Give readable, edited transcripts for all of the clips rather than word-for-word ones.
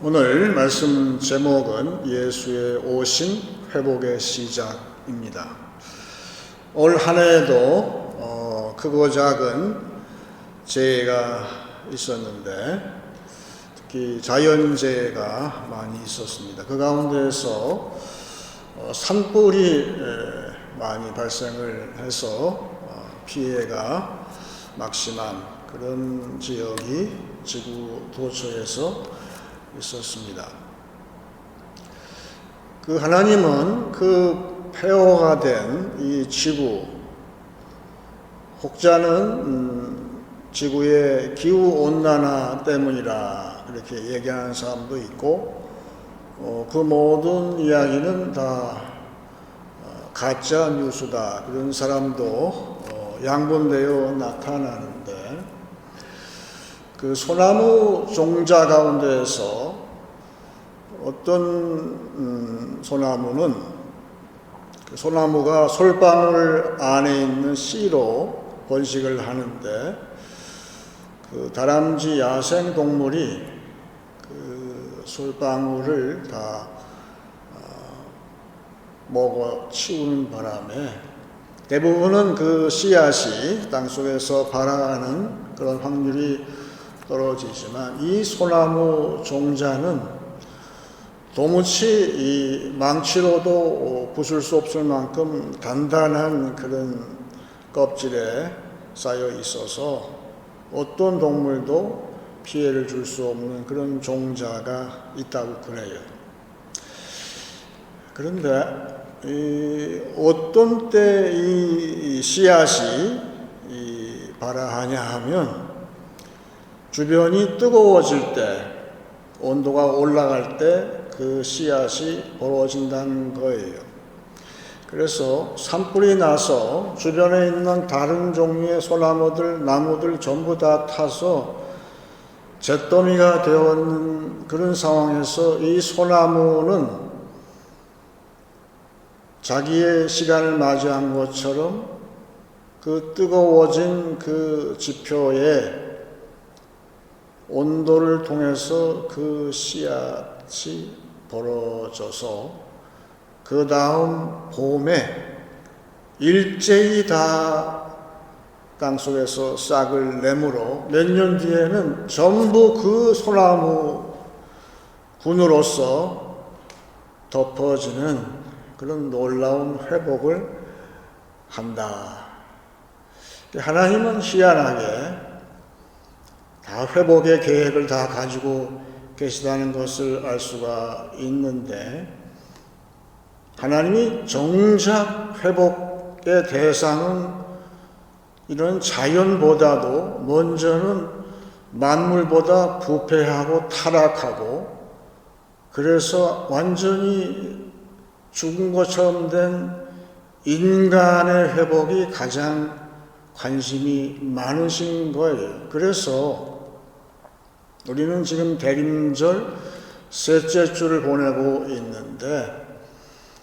오늘 말씀 제목은 예수의 오심 회복의 시작입니다. 올 한 해에도 크고 작은 재해가 있었는데 특히 자연재해가 많이 있었습니다. 그 가운데에서 산불이 많이 발생을 해서 피해가 막심한 그런 지역이 지구 도처에서 있었습니다. 그 하나님은 그 폐허가 된 이 지구, 혹자는 지구의 기후온난화 때문이라 그렇게 얘기하는 사람도 있고, 그 모든 이야기는 다 가짜 뉴스다 그런 사람도 양분되어 나타나는데, 그 소나무 종자 가운데에서 어떤 소나무는 그 소나무가 솔방울 안에 있는 씨로 번식을 하는데, 그 다람쥐 야생 동물이 그 솔방울을 다 먹어 치우는 바람에 대부분은 그 씨앗이 땅속에서 발아가는 그런 확률이 떨어지지만, 이 소나무 종자는 도무지 이 망치로도 부술 수 없을 만큼 단단한 그런 껍질에 쌓여 있어서 어떤 동물도 피해를 줄 수 없는 그런 종자가 있다고 그래요. 그런데 어떤 때 이 씨앗이 발아하냐 하면, 주변이 뜨거워질 때, 온도가 올라갈 때 그 씨앗이 벌어진다는 거예요. 그래서 산불이 나서 주변에 있는 다른 종류의 소나무들, 나무들 전부 다 타서 잿더미가 되었는 그런 상황에서 이 소나무는 자기의 시간을 맞이한 것처럼 그 뜨거워진 그 지표에 온도를 통해서 그 씨앗이 벌어져서 그 다음 봄에 일제히 다 땅속에서 싹을 내물어 몇 년 뒤에는 전부 그 소나무 군으로서 덮어지는 그런 놀라운 회복을 한다. 하나님은 희한하게 다 회복의 계획을 다 가지고 계시다는 것을 알 수가 있는데, 하나님이 정작 회복의 대상은 이런 자연보다도 먼저는 만물보다 부패하고 타락하고, 그래서 완전히 죽은 것처럼 된 인간의 회복이 가장 관심이 많으신 거예요. 그래서 우리는 지금 대림절 셋째 주를 보내고 있는데,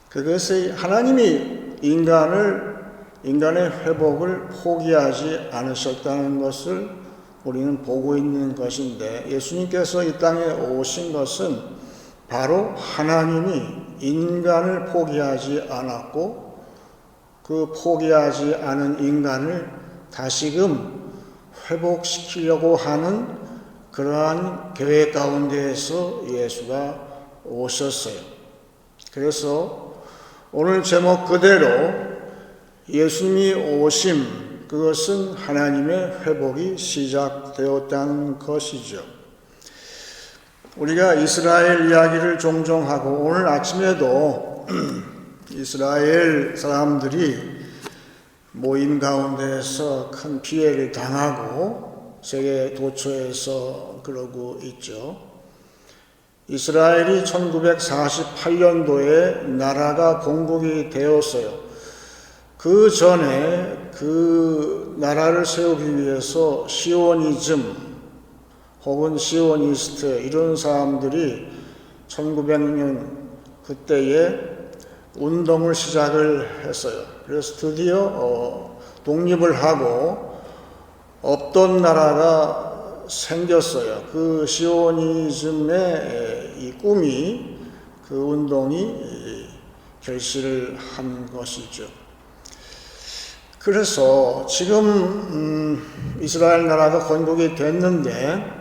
그것이 하나님이 인간의 회복을 포기하지 않으셨다는 것을 우리는 보고 있는 것인데, 예수님께서 이 땅에 오신 것은 바로 하나님이 인간을 포기하지 않았고, 그 포기하지 않은 인간을 다시금 회복시키려고 하는 그러한 계획 가운데에서 예수가 오셨어요. 그래서 오늘 제목 그대로 예수님이 오심, 그것은 하나님의 회복이 시작되었다는 것이죠. 우리가 이스라엘 이야기를 종종 하고, 오늘 아침에도 이스라엘 사람들이 모임 가운데에서 큰 피해를 당하고 세계 도처에서 그러고 있죠. 이스라엘이 1948년도에 나라가 건국이 되었어요. 그 전에 그 나라를 세우기 위해서 시오니즘 혹은 시오니스트 이런 사람들이 1900년 그때에 운동을 시작을 했어요. 그래서 드디어 독립을 하고 없던 나라가 생겼어요. 그 시오니즘의 이 꿈이, 그 운동이 결실을 한 것이죠. 그래서 지금 이스라엘 나라가 건국이 됐는데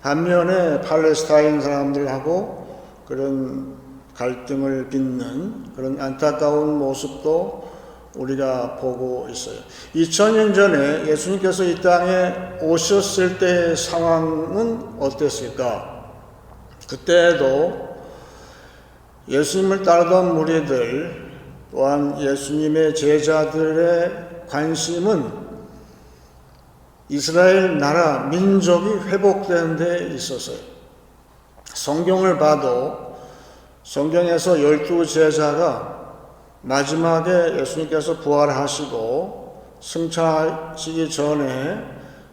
반면에 팔레스타인 사람들하고 그런 갈등을 빚는 그런 안타까운 모습도 우리가 보고 있어요. 2000년 전에 예수님께서 이 땅에 오셨을 때의 상황은 어땠을까? 그때도 예수님을 따르던 무리들 또한 예수님의 제자들의 관심은 이스라엘 나라 민족이 회복되는 데 있었어요. 성경을 봐도 성경에서 12제자가 마지막에 예수님께서 부활하시고 승천하시기 전에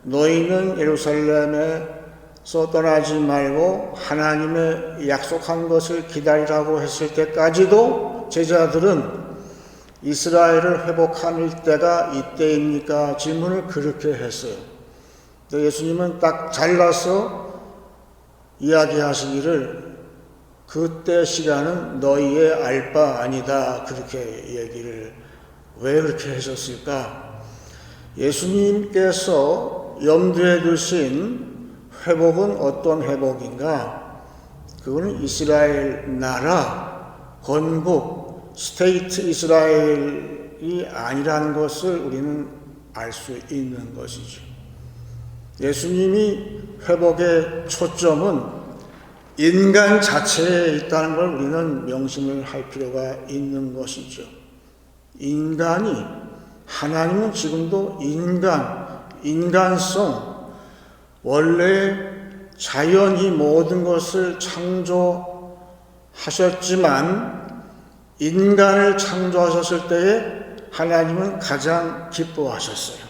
너희는 예루살렘에서 떠나지 말고 하나님의 약속한 것을 기다리라고 했을 때까지도 제자들은 이스라엘을 회복할 때가 이때입니까? 질문을 그렇게 했어요. 근데 예수님은 딱 잘라서 이야기하시기를 그때 시간은 너희의 알 바 아니다. 그렇게 얘기를 왜 그렇게 하셨을까? 예수님께서 염두에 두신 회복은 어떤 회복인가? 그거는 이스라엘 나라, 건국, 스테이트 이스라엘이 아니라는 것을 우리는 알 수 있는 것이죠. 예수님이 회복의 초점은 인간 자체에 있다는 걸 우리는 명심을 할 필요가 있는 것이죠. 인간이, 하나님은 지금도 인간성, 원래 자연이 모든 것을 창조하셨지만 인간을 창조하셨을 때에 하나님은 가장 기뻐하셨어요.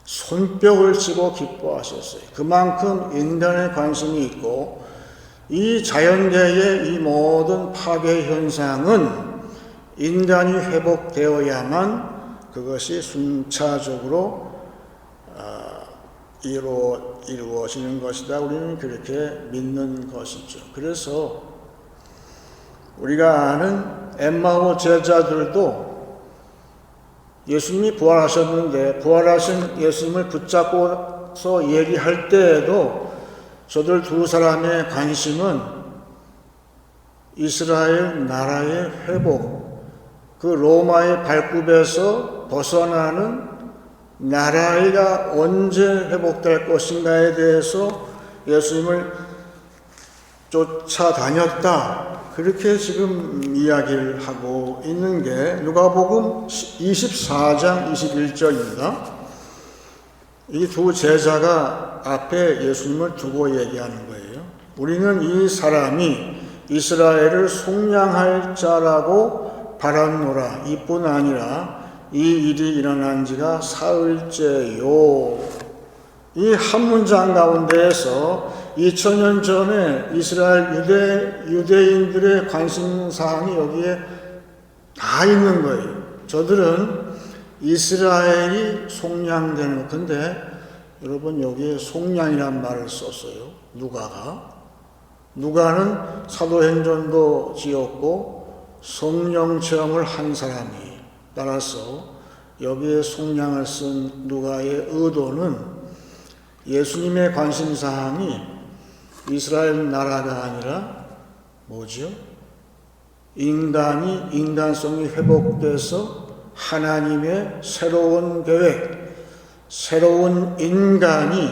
손뼉을 치고 기뻐하셨어요. 그만큼 인간에 관심이 있고 이 자연계의 이 모든 파괴 현상은 인간이 회복되어야만 그것이 순차적으로 이루어지는 것이다. 우리는 그렇게 믿는 것이죠. 그래서 우리가 아는 엠마오 제자들도 예수님이 부활하셨는데 부활하신 예수님을 붙잡고서 얘기할 때에도 저들 두 사람의 관심은 이스라엘 나라의 회복, 그 로마의 발굽에서 벗어나는 나라가 언제 회복될 것인가에 대해서 예수님을 쫓아다녔다. 그렇게 지금 이야기를 하고 있는 게 누가복음 24장 21절입니다. 이 두 제자가 앞에 예수님을 두고 얘기하는 거예요. 우리는 이 사람이 이스라엘을 속량할 자라고 바랐노라. 이뿐 아니라 이 일이 일어난 지가 사흘째요. 이 한 문장 가운데에서 2000년 전에 이스라엘 유대인들의 관심사항이 여기에 다 있는 거예요. 저들은 이스라엘이 속량되는 것. 근데 여러분 여기에 속량이란 말을 썼어요. 누가는 사도행전도 지었고 성령 체험을 한 사람이 따라서 여기에 속량을 쓴 누가의 의도는 예수님의 관심사항이 이스라엘 나라가 아니라 뭐죠? 인간성이 회복돼서 하나님의 새로운 계획, 새로운 인간이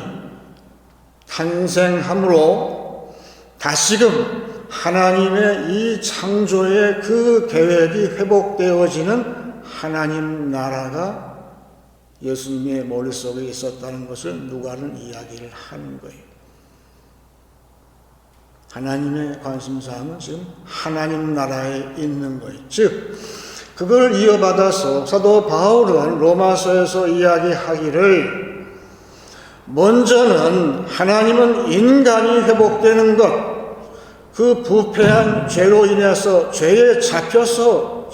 탄생함으로 다시금 하나님의 이 창조의 그 계획이 회복되어지는 하나님 나라가 예수님의 머릿속에 있었다는 것을 누가는 이야기를 하는 거예요. 하나님의 관심사항은 지금 하나님 나라에 있는 거예요. 즉 그걸 이어받아서 사도 바울은 로마서에서 이야기하기를 먼저는 하나님은 인간이 회복되는 것, 그 부패한 죄로 인해서 죄에 잡혀서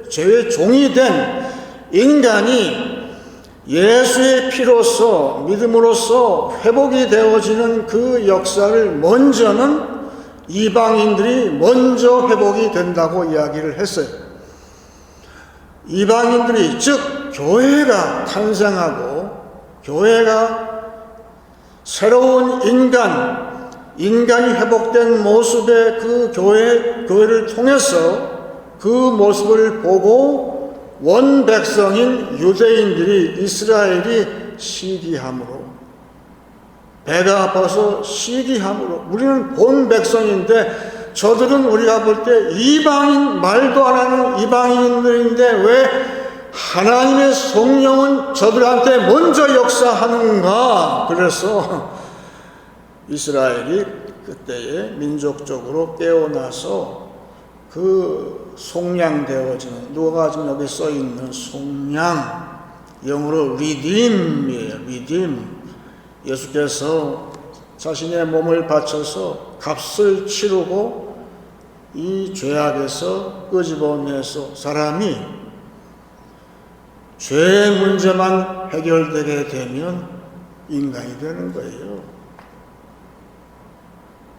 죄의 종이 된 인간이 예수의 피로서 믿음으로써 회복이 되어지는 그 역사를 먼저는 이방인들이 먼저 회복이 된다고 이야기를 했어요. 이방인들이, 즉 교회가 탄생하고 교회가 새로운 인간이 회복된 모습의 그 교회를 통해서 그 모습을 보고 원 백성인 유대인들이, 이스라엘이 시기함으로, 배가 아파서 시기함으로, 우리는 본 백성인데 저들은 우리가 볼 때 이방인, 말도 안 하는 이방인들인데 왜 하나님의 성령은 저들한테 먼저 역사하는가? 그래서 이스라엘이 그때에 민족적으로 깨어나서 그 속량되어지는, 누가 지금 여기 써 있는 속량, 영어로 redeem이에요. redeem. 예수께서 자신의 몸을 바쳐서 값을 치르고 이 죄악에서 끄집어내서 사람이 죄의 문제만 해결되게 되면 인간이 되는 거예요.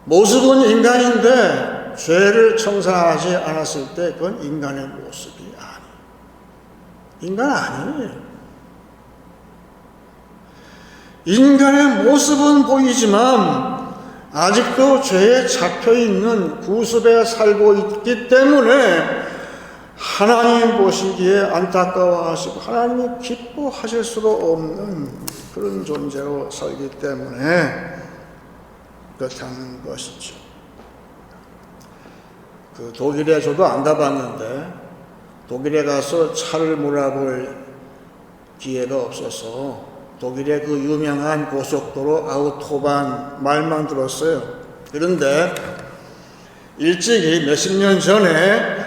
모습은 인간인데 죄를 청산하지 않았을 때 그건 인간의 모습이 아니에요. 인간 아니에요. 인간의 모습은 보이지만 아직도 죄에 잡혀있는 구습에 살고 있기 때문에 하나님 보시기에 안타까워하시고 하나님이 기뻐하실 수가 없는 그런 존재로 살기 때문에 그렇다는 것이죠. 그 독일에 저도 안 가봤는데 독일에 가서 차를 몰아볼 기회가 없어서 독일의 그 유명한 고속도로 아우토반 말만 들었어요. 그런데 일찍이 몇십 년 전에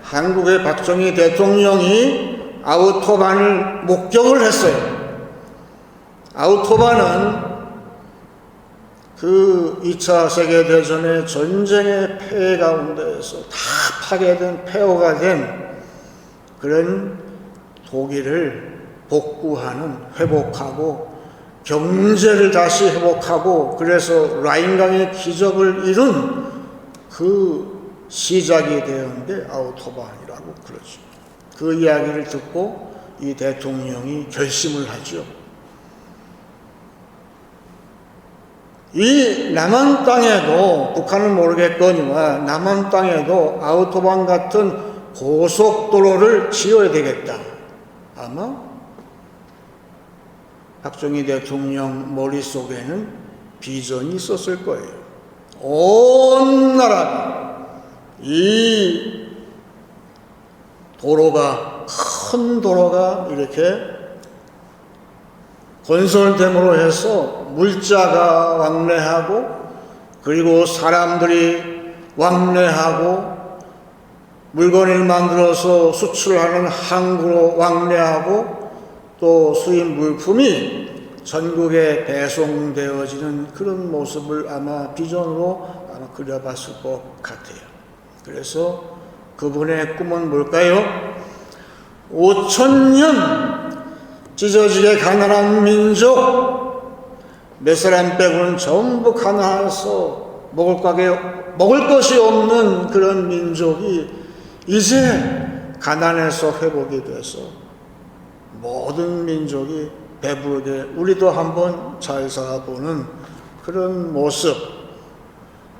한국의 박정희 대통령이 아우토반을 목격을 했어요. 아우토반은 그 2차 세계대전의 전쟁의 폐해 가운데에서 다 파괴된, 폐허가 된 그런 독일을 복구하는, 회복하고 경제를 다시 회복하고, 그래서 라인강의 기적을 이룬 그 시작이 되는 게 아우토반이라고 그러죠. 그 이야기를 듣고 이 대통령이 결심을 하죠. 이 남한 땅에도, 북한은 모르겠거니와 남한 땅에도 아우토반 같은 고속도로를 지어야 되겠다. 아마 박정희 대통령 머릿속에는 비전이 있었을 거예요. 온 나라가 이 도로가, 큰 도로가 이렇게 건설됨으로 해서 물자가 왕래하고, 그리고 사람들이 왕래하고, 물건을 만들어서 수출하는 항구로 왕래하고, 또 수입 물품이 전국에 배송되어지는 그런 모습을 아마 비전으로 아마 그려봤을 것 같아요. 그래서 그분의 꿈은 뭘까요? 5,000년 찢어지게 가난한 민족, 몇 사람 빼고는 전부 가난해서 먹을 것이 없는 그런 민족이 이제 가난해서 회복이 돼서 모든 민족이 배부르게 우리도 한번 잘 살아보는 그런 모습,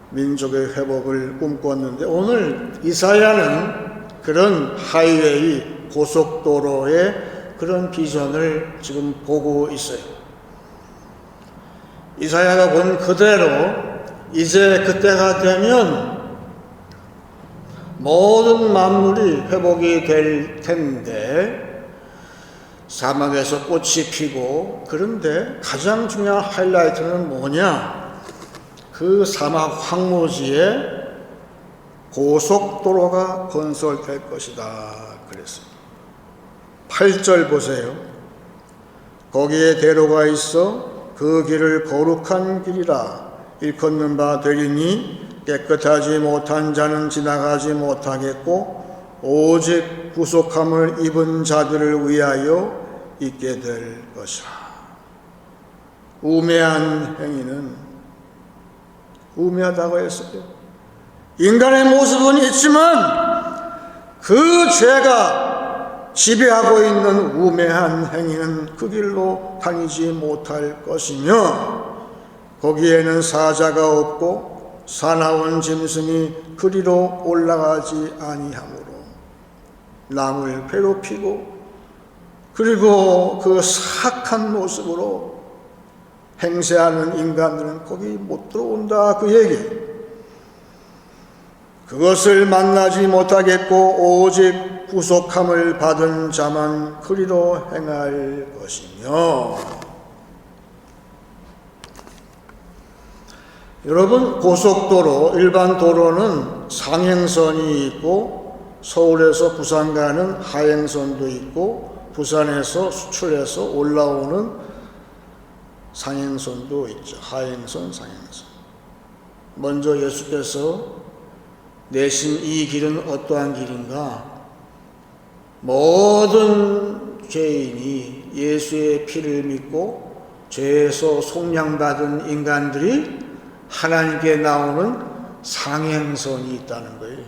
민족의 회복을 꿈꿨는데, 오늘 이사야는 그런 하이웨이, 고속도로의 그런 비전을 지금 보고 있어요. 이사야가 본 그대로 이제 그때가 되면 모든 만물이 회복이 될 텐데, 사막에서 꽃이 피고, 그런데 가장 중요한 하이라이트는 뭐냐? 그 사막 황무지에 고속도로가 건설될 것이다 그랬습니다. 8절 보세요. 거기에 대로가 있어 그 길을 거룩한 길이라 일컫는 바 되리니 깨끗하지 못한 자는 지나가지 못하겠고 오직 구속함을 입은 자들을 위하여 있게 될 것이라. 우매한 행위는 우매하다고 했어요. 인간의 모습은 있지만 그 죄가 지배하고 있는 우매한 행위는 그 길로 다니지 못할 것이며 거기에는 사자가 없고 사나운 짐승이 그리로 올라가지 아니하므로 남을 괴롭히고 그리고 그 사악한 모습으로 행세하는 인간들은 거기 못 들어온다, 그 얘기. 그것을 만나지 못하겠고 오직 구속함을 받은 자만 그리로 행할 것이며. 여러분, 고속도로, 일반 도로는 상행선이 있고 서울에서 부산 가는 하행선도 있고 부산에서 수출해서 올라오는 상행선도 있죠. 하행선, 상행선. 먼저 예수께서 내신 이 길은 어떠한 길인가? 모든 죄인이 예수의 피를 믿고 죄에서 속량받은 인간들이 하나님께 나오는 상행선이 있다는 거예요.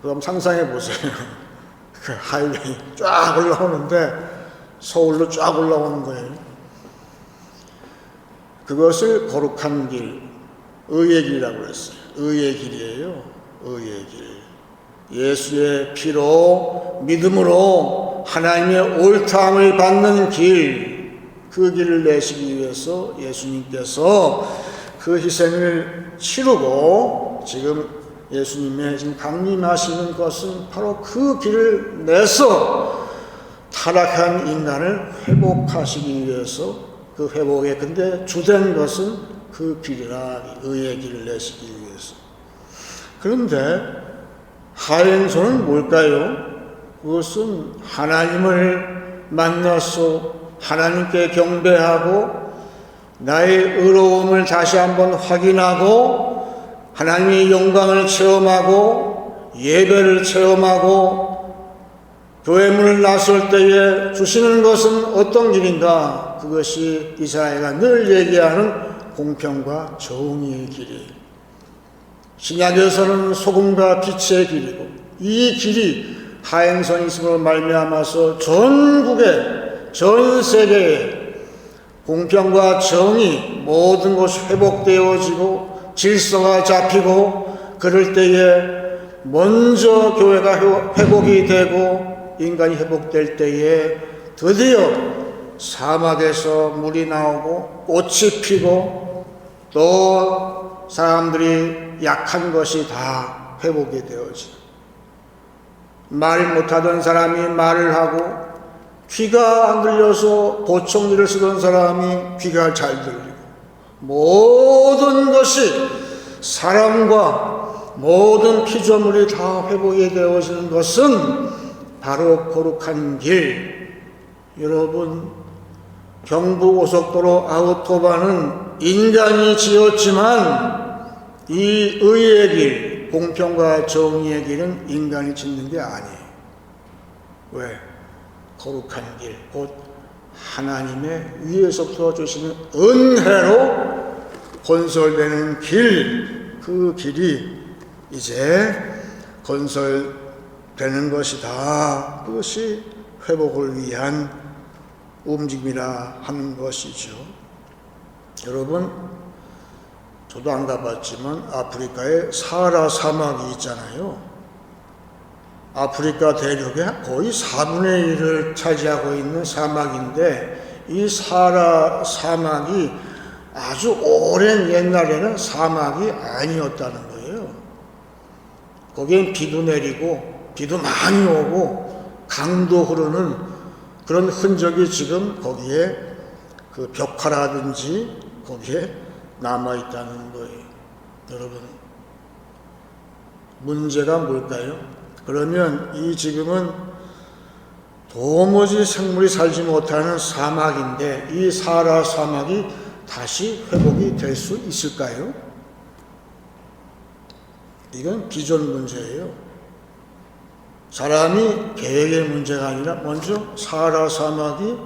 그럼 상상해 보세요. 그 하이웨이 쫙 올라오는데 서울로 쫙 올라오는 거예요. 그것을 거룩한 길, 의의 길이라고 했어요. 의의 길이에요. 의의 길. 예수의 피로 믿음으로 하나님의 옳다함을 받는 길, 그 길을 내시기 위해서 예수님께서 그 희생을 치르고 지금 예수님의 지금 강림하시는 것은 바로 그 길을 내서 타락한 인간을 회복하시기 위해서 그 회복에 근데 주된 것은 그 길이라, 의의 길을 내시기 위해서. 그런데 하행선은 뭘까요? 그것은 하나님을 만나서 하나님께 경배하고 나의 의로움을 다시 한번 확인하고 하나님의 영광을 체험하고 예배를 체험하고 교회 문을 나설 때에 주시는 것은 어떤 길인가? 그것이 이사야가 늘 얘기하는 공평과 정의의 길이에요. 신약에서는 소금과 빛의 길이고 이 길이 하행선이 있음으로 말미암아서 전국에 전 세계에 공평과 정의 모든 것이 회복되어지고 질서가 잡히고 그럴 때에 먼저 교회가 회복이 되고 인간이 회복될 때에 드디어 사막에서 물이 나오고 꽃이 피고 또 사람들이 약한 것이 다 회복이 되어지고 말 못하던 사람이 말을 하고 귀가 안 들려서 보청기를 쓰던 사람이 귀가 잘 들리고 모든 것이 사람과 모든 피조물이 다 회복이 되어지는 것은 바로 거룩한 길. 여러분, 경부고속도로 아우토반은 인간이 지었지만 이 의의 길, 공평과 정의의 길은 인간이 짓는 게 아니에요. 왜? 거룩한 길, 곧 하나님의 위에서부터 주시는 은혜로 건설되는 길, 그 길이 이제 건설되는 것이다. 그것이 회복을 위한 움직임이라 하는 것이죠. 여러분, 저도 안 가봤지만 아프리카에 사하라 사막이 있잖아요. 아프리카 대륙의 거의 4분의 1을 차지하고 있는 사막인데 이 사하라 사막이 아주 오랜 옛날에는 사막이 아니었다는 거예요. 거기엔 비도 내리고 비도 많이 오고 강도 흐르는 그런 흔적이 지금 거기에 그 벽화라든지 거기에 남아있다는 거예요. 여러분, 문제가 뭘까요? 그러면 이 지금은 도무지 생물이 살지 못하는 사막인데 이 사하라 사막이 다시 회복이 될 수 있을까요? 이건 비전 문제예요. 사람이 계획의 문제가 아니라 먼저 사하라 사막이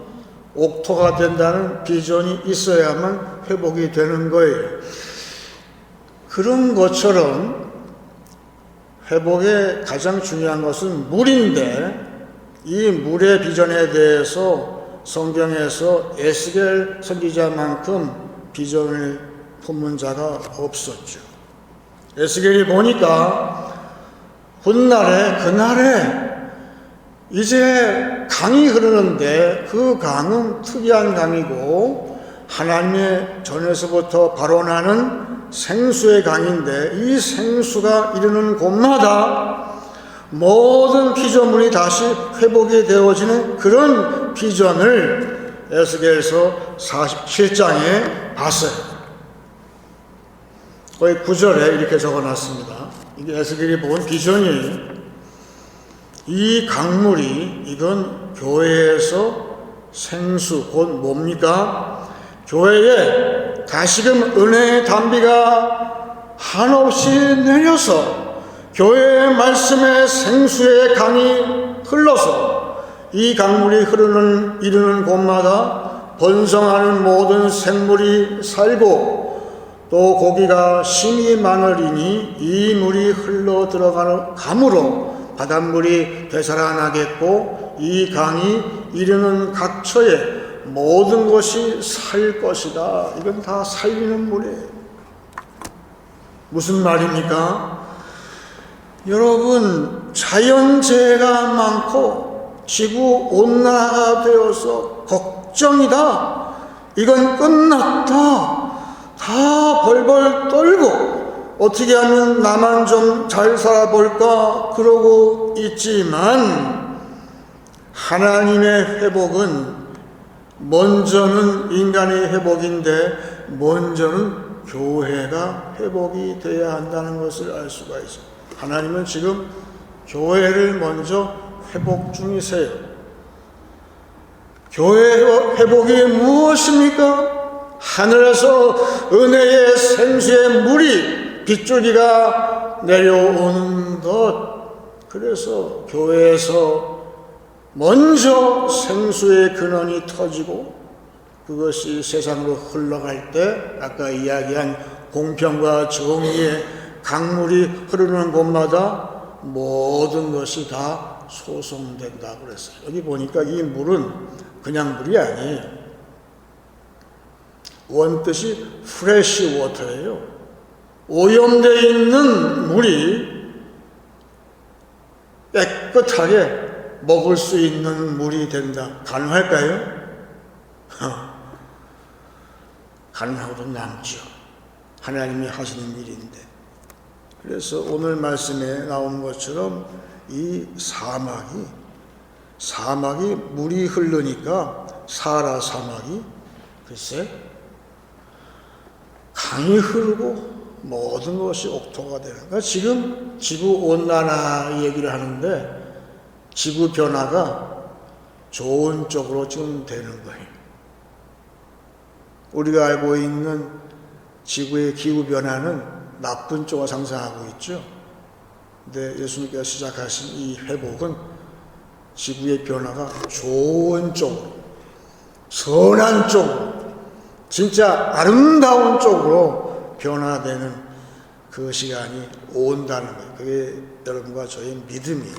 옥토가 된다는 비전이 있어야만 회복이 되는 거예요. 그런 것처럼 회복의 가장 중요한 것은 물인데, 이 물의 비전에 대해서 성경에서 에스겔 선지자만큼 비전을 품은 자가 없었죠. 에스겔이 보니까 그날에 이제 강이 흐르는데, 그 강은 특이한 강이고 하나님의 전에서부터 발원하는 생수의 강인데, 이 생수가 이르는 곳마다 모든 피조물이 다시 회복이 되어지는 그런 비전을 에스겔서 47장에 봤어요. 거의 9절에 이렇게 적어놨습니다. 이게 에스겔이 본 비전이에요. 이 강물이, 이건 교회에서 생수, 곧 뭡니까? 교회에 다시금 은혜의 담비가 한없이 내려서 교회의 말씀의 생수의 강이 흘러서 이 강물이 이르는 곳마다 번성하는 모든 생물이 살고 또 고기가 심히 많으리니 이 물이 흘러 들어가는 감으로 바닷물이 되살아나겠고 이 강이 이르는 각처에 모든 것이 살 것이다. 이건 다 살리는 물이에요. 무슨 말입니까? 여러분, 자연재해가 많고 지구온난화가 되어서 걱정이다. 이건 끝났다. 다 벌벌 떨고 어떻게 하면 나만 좀 잘 살아볼까 그러고 있지만, 하나님의 회복은 먼저는 인간의 회복인데 먼저는 교회가 회복이 되어야 한다는 것을 알 수가 있어요. 하나님은 지금 교회를 먼저 회복 중이세요. 교회 회복이 무엇입니까? 하늘에서 은혜의 생수의 물이 빗줄기가 내려오는 것. 그래서 교회에서 먼저 생수의 근원이 터지고 그것이 세상으로 흘러갈 때 아까 이야기한 공평과 정의의 강물이 흐르는 곳마다 모든 것이 다 소송된다고 그랬어요. 여기 보니까 이 물은 그냥 물이 아니에요. 원뜻이 프레시 워터예요. 오염되어 있는 물이 깨끗하게 먹을 수 있는 물이 된다. 가능할까요? 가능하고도 남죠. 하나님이 하시는 일인데. 그래서 오늘 말씀에 나온 것처럼 이 사막이 물이 흐르니까 사하라 사막이 글쎄 강이 흐르고 모든 것이 옥토가 되는 거예요. 지금 지구온난화 얘기를 하는데 지구 변화가 좋은 쪽으로 지금 되는 거예요. 우리가 알고 있는 지구의 기후 변화는 나쁜 쪽을 상상하고 있죠. 근데 예수님께서 시작하신 이 회복은 지구의 변화가 좋은 쪽으로, 선한 쪽으로, 진짜 아름다운 쪽으로 변화되는 그 시간이 온다는 거예요. 그게 여러분과 저의 믿음이에요.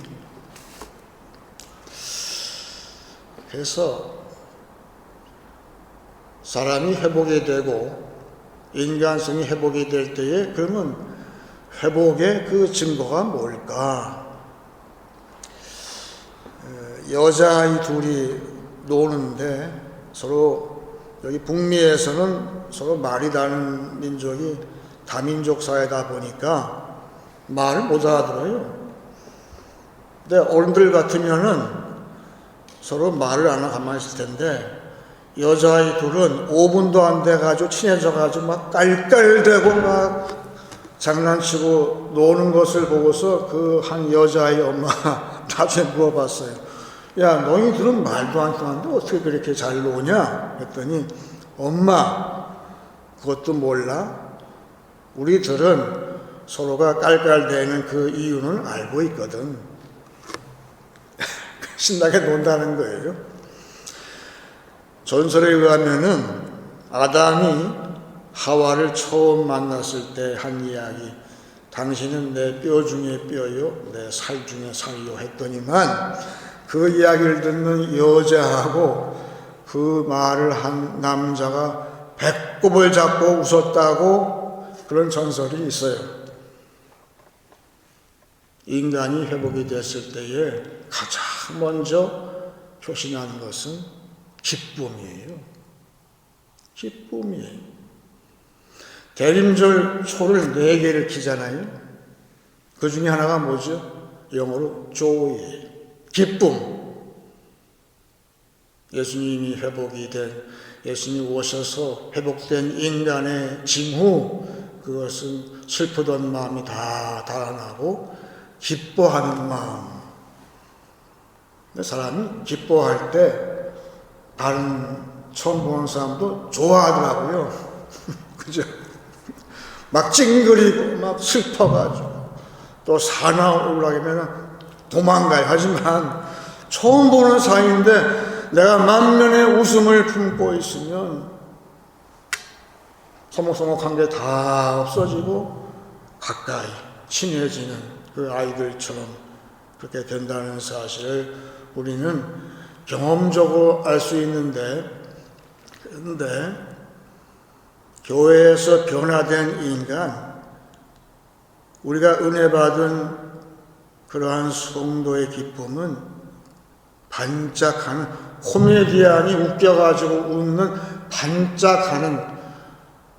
그래서 사람이 회복이 되고 인간성이 회복이 될 때에 그러면 회복의 그 증거가 뭘까? 여자아이 둘이 노는데 서로 여기 북미에서는 서로 말이 다른 민족이 다민족 사회다 보니까 말을 못 알아들어요. 근데 어른들 같으면은 서로 말을 안 하고 가만히 있을 텐데 여자아이 둘은 5분도 안 돼가지고 친해져가지고 막 깔깔대고 막 장난치고 노는 것을 보고서 그 한 여자아이 엄마가 나중에 물어봤어요. 야, 너희들은 말도 안 통하는데 어떻게 그렇게 잘 노냐? 했더니 엄마 그것도 몰라? 우리들은 서로가 깔깔대는 그 이유는 알고 있거든. 신나게 논다는 거예요. 전설에 의하면은 아담이 하와를 처음 만났을 때 한 이야기, 당신은 내 뼈 중에 뼈요 내 살 중에 살이요 했더니만 그 이야기를 듣는 여자하고 그 말을 한 남자가 배꼽을 잡고 웃었다고 그런 전설이 있어요. 인간이 회복이 됐을 때에 가장 먼저 표시하는 것은 기쁨이에요. 기쁨이에요. 대림절 소를 4개를 키잖아요. 그 중에 하나가 뭐죠? 영어로 joy, 기쁨. 예수님이 회복이 된, 예수님이 오셔서 회복된 인간의 징후, 그것은 슬프던 마음이 다 달아나고 기뻐하는 마음. 사람이 기뻐할 때 다른 처음 보는 사람도 좋아하더라고요. 그죠? 막 찡그리고 막 슬퍼가지고 또 사나 올라가면 도망가요. 하지만 처음 보는 사이인데 내가 만면의 웃음을 품고 있으면 서먹서먹한 게 다 없어지고 가까이 친해지는 그 아이들처럼 그렇게 된다는 사실을 우리는 경험적으로 알 수 있는데, 그런데 교회에서 변화된 인간, 우리가 은혜 받은 그러한 성도의 기쁨은 반짝하는, 코미디언이 웃겨가지고 웃는 반짝하는,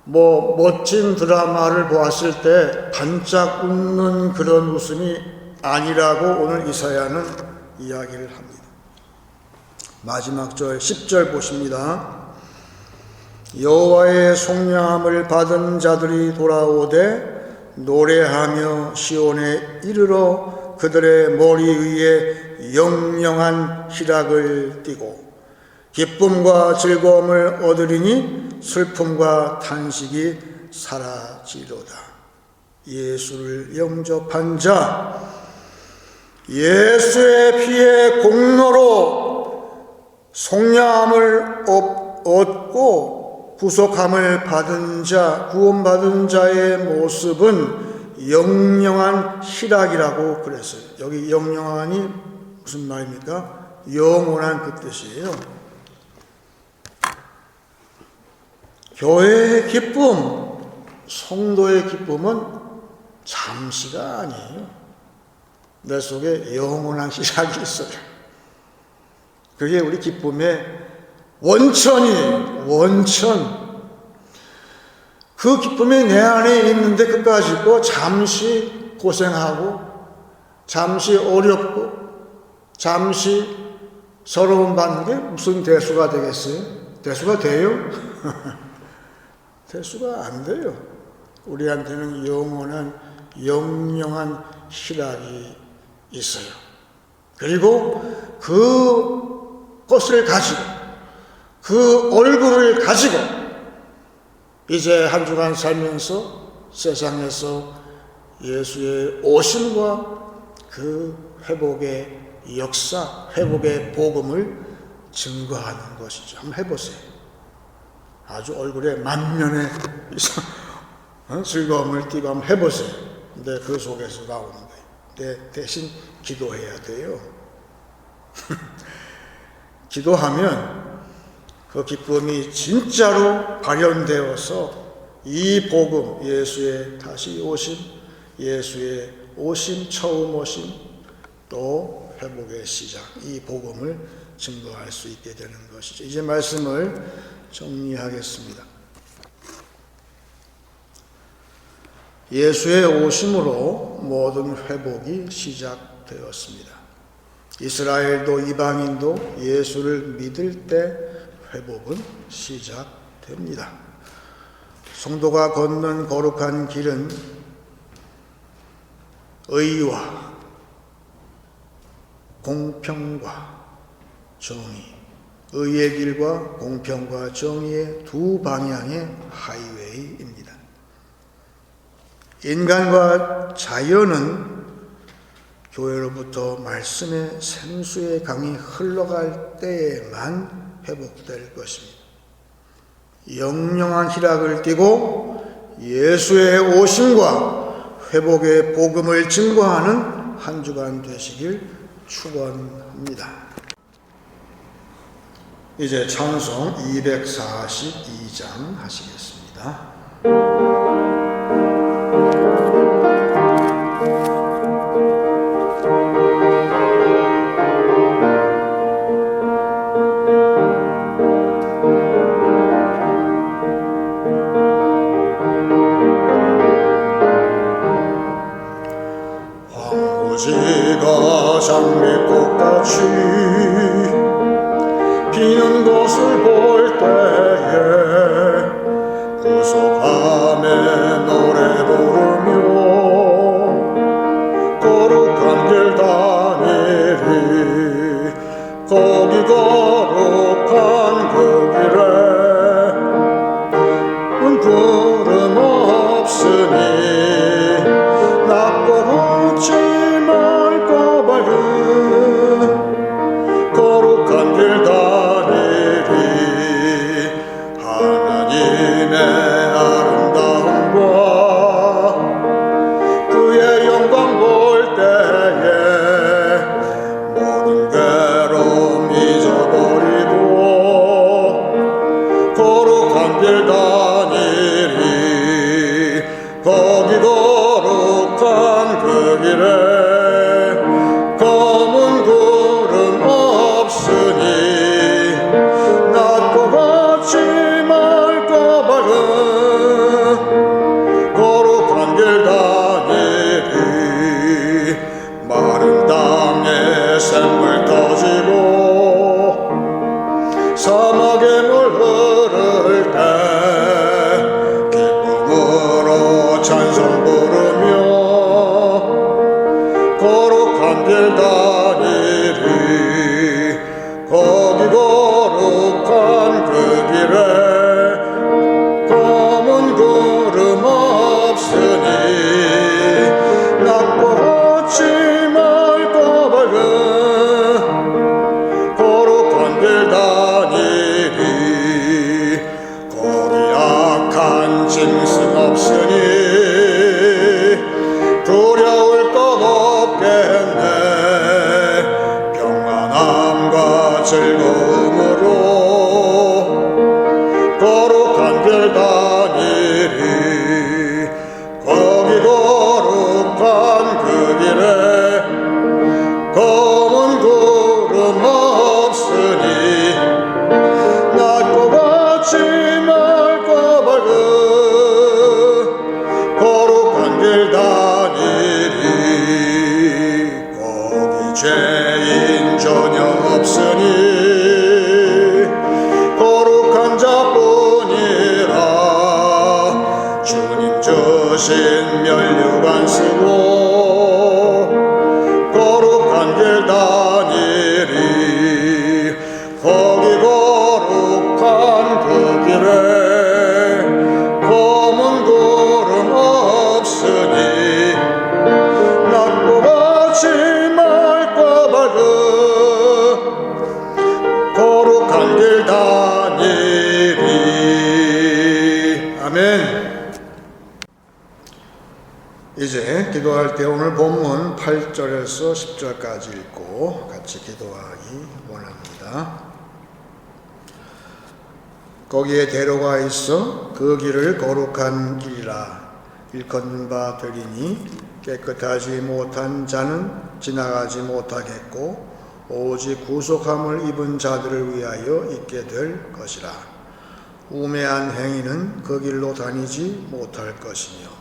멋진 드라마를 보았을 때 반짝 웃는 그런 웃음이 아니라고 오늘 이사야는 이야기를 합니다. 마지막 절 10절 보십니다. 여호와의 속량함을 받은 자들이 돌아오되 노래하며 시온에 이르러 그들의 머리 위에 영영한 희락을 띠고 기쁨과 즐거움을 얻으리니 슬픔과 탄식이 사라지로다. 예수를 영접한 자, 예수의 피의 공로로 속량함을 얻고 구속함을 받은 자, 구원받은 자의 모습은 영영한 희락이라고 그랬어요. 여기 영영한이 무슨 말입니까? 영원한 그 뜻이에요. 교회의 기쁨, 성도의 기쁨은 잠시가 아니에요. 내 속에 영원한 희락이 있어요. 그게 우리 기쁨의 원천이에요. 원천. 그 기쁨이 내 안에 있는데 끝까지 있고 잠시 고생하고 잠시 어렵고 잠시 서러움 받는 게 무슨 대수가 되겠어요? 대수가 돼요? 대수가 안 돼요. 우리한테는 영원한 영영한 희락이 있어요. 그리고 그것을 가지고 그 얼굴을 가지고 이제 한 주간 살면서 세상에서 예수의 오심과 그 회복의 역사, 회복의 복음을 증거하는 것이죠. 한번 해보세요. 아주 얼굴에 만면의 즐거움을 띠고 한번 해보세요. 근데 그 속에서 나오는 거예요. 대신 기도해야 돼요. 기도하면 그 기쁨이 진짜로 발현되어서 이 복음, 예수의 다시 오심, 예수의 오심, 처음 오심, 또 회복의 시작, 이 복음을 증거할 수 있게 되는 것이죠. 이제 말씀을 정리하겠습니다. 예수의 오심으로 모든 회복이 시작되었습니다. 이스라엘도 이방인도 예수를 믿을 때 회복은 시작됩니다. 성도가 걷는 거룩한 길은 의와 공평과 정의, 의의 길과 공평과 정의의 두 방향의 하이웨이입니다. 인간과 자연은 교회로부터 말씀의 생수의 강이 흘러갈 때에만 회복될 것입니다. 영영한 희락을 띠고 예수의 오심과 회복의 복음을 증거하는 한 주간 되시길 축원합니다. 이제 찬송 242장 하시겠습니다. 황무지가 장미꽃같이 피는 것을 볼 때에 구속함에 노래 부르며 거룩한 길 다니리. 거기 거룩한 그 길에 구름 없으니 낮과 같이 맑고 밝은 거룩한 길 다니리. 하나님의 아름다움과 그의 영광 볼 때에 모든 괴로움 잊어버리고 거룩한 길 다니리. 거기 거룩한 그 길에 검은 구름 없으니 낮과 같이 맑고 밝은 거룩한 길 다니리. 마른 땅에 샘물 터지고 사막에 물 흐를 때 기쁨으로 찬송 부르며 거룩한 길 다니리. 거기 거룩한 그 길에 검은 구름 없으니 낮과 같이 맑고 밝은 거룩한 길 다니리. 거기 악한 짐승 없으니 두려울 것 없겠네. 평안함과 즐거움으로 거룩한 길 다니리. 거기 거룩한 그 길에 검은 구름 없으니 낮과 같이 맑고 밝은 거룩한 길 다니리. 거기 죄인 전혀 없으니 거룩한 자뿐이라. 주님 주신 면류관 쓰고 거룩한 길 다니리. 거기 거룩한 그 길에 검은 구름 없으니 낮과 같이 맑고 밝은 거룩한 길 다니리. 아멘. 이제 기도할 때 오늘 본문 8절에서 10절까지 읽고 같이 기도하기 원합니다. 거기에 대로가 있어 그 길을 거룩한 길이라 일컫는 바 되리니 깨끗하지 못한 자는 지나가지 못하겠고 오직 구속함을 입은 자들을 위하여 있게 될 것이라. 우매한 행위는 그 길로 다니지 못할 것이며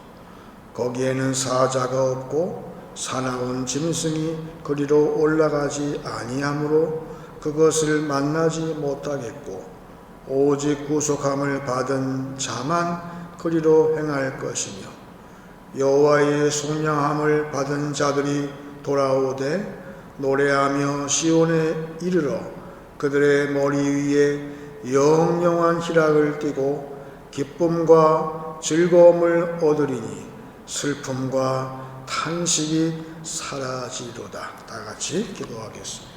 거기에는 사자가 없고 사나운 짐승이 그리로 올라가지 아니하므로 그것을 만나지 못하겠고 오직 구속함을 받은 자만 그리로 행할 것이며 여호와의 속량함을 받은 자들이 돌아오되 노래하며 시온에 이르러 그들의 머리 위에 영영한 희락을 띠고 기쁨과 즐거움을 얻으리니 슬픔과 탄식이 사라지리로다. 다 같이 기도하겠습니다.